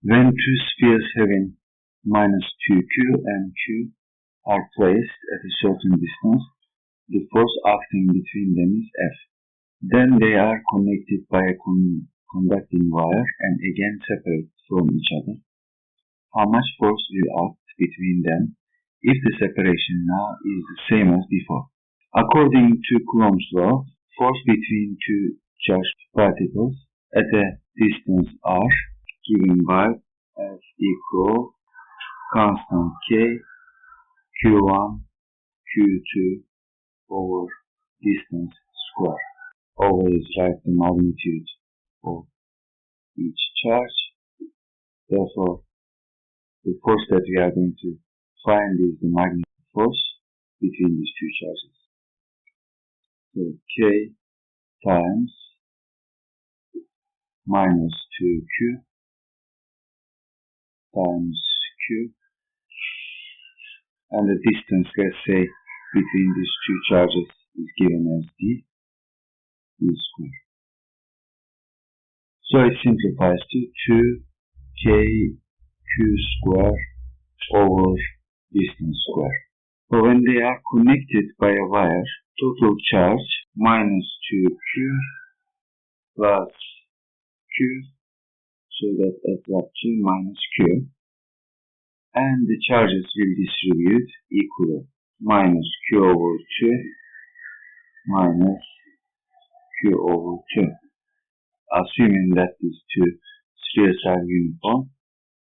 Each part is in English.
When two spheres having minus 2q and q are placed at a certain distance, the force acting between them is F. Then they are connected by a conducting wire and again separate from each other. How much force will act between them if the separation now is the same as before? According to Coulomb's law, force between two charged particles at a distance r given by F equal constant k q1 q2 over distance square. Always write the magnitude of each charge. Therefore, the force that we are going to find is the magnetic force between these two charges. So K times minus 2Q times Q, and the distance, let's say, between these two charges is given as d square. So it simplifies to 2kq square over distance square. So when they are connected by a wire, total charge minus 2q plus q, so that adds up to minus q, and the charges will distribute equally minus q over 2 minus q over 2, assuming that these two spheres are uniform.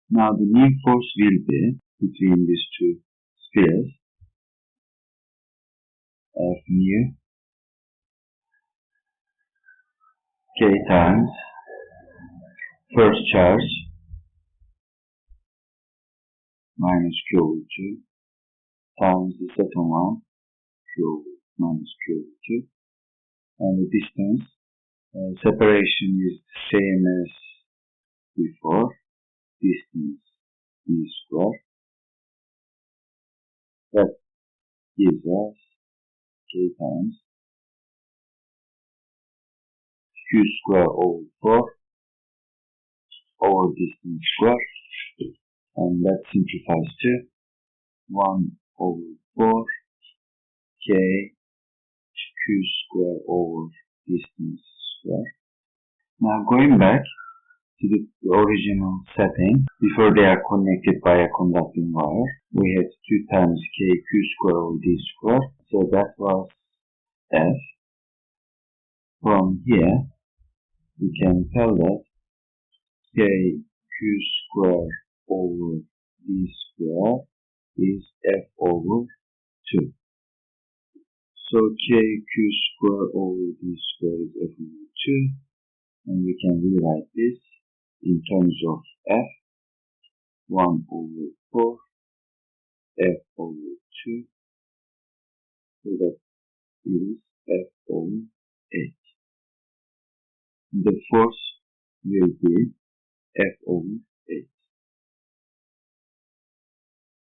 Now the mean force will be between these two spheres F mu k times first charge minus q over 2 times the second one q over minus q over 2, and the distance separation is the same as before, distance d square. That gives us k times q square over 4 over distance square, and that simplifies to 1 over 4 k q square over distance square. Now going back to the original setting, before they are connected by a conducting wire, we had 2 times k q square over d square, so that was F. From here, we can tell that k q square over d square is F over 2. So k q square over d square is F over 2, and we can rewrite this in terms of F, 1 over 4, F over 2, so that is F over 8. The force will be F over